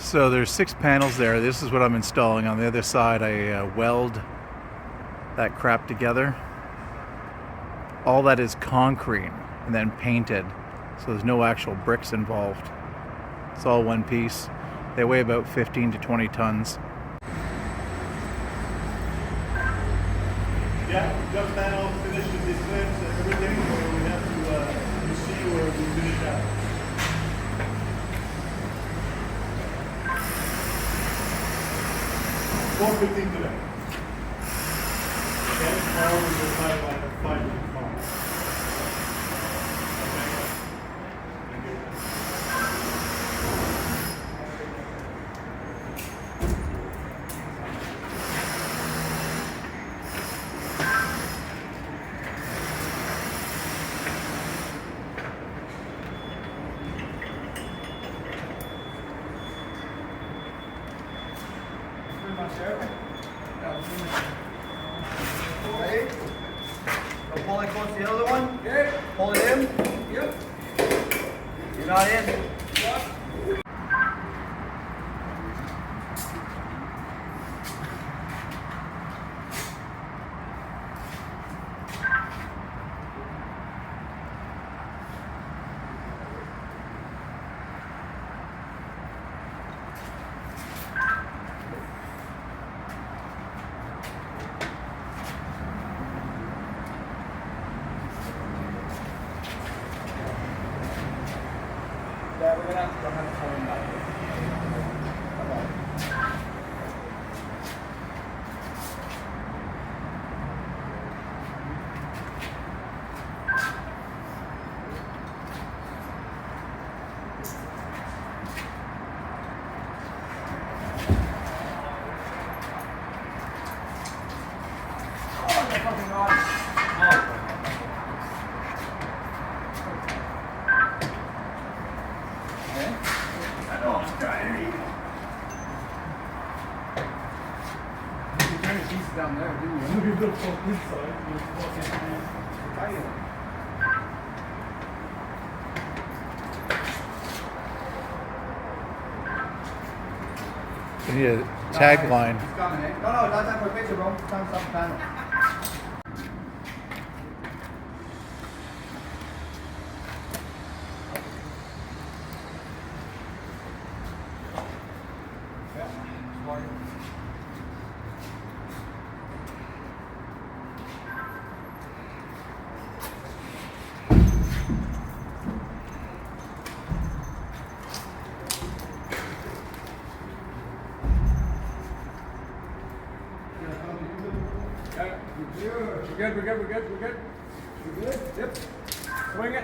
So there's 6 panels there. This is what I'm installing. On the other side, I weld that crap together. All that is concrete and then painted. So there's no actual bricks involved. It's all one piece. They weigh about 15 to 20 tons. Yeah, just now finished with this lens and everything, so we have to see where we finish at. 4:15 today. Okay, tomorrow we will have like a 5-minute tomorrow. Okay. Thank you. Ready? Go pull it close to the other one. Okay. Pull it in. Yep. You're not in. Yep. Yeah, we're gonna have to pull him back. Oh, the fucking rod. Down there, didn't you? We looked on this side, we walk in. I need a tagline. He's coming in. No, not time for a picture, bro. It's time to stop the panel. Yeah, smart. We're good. We're good. Yep. Swing it.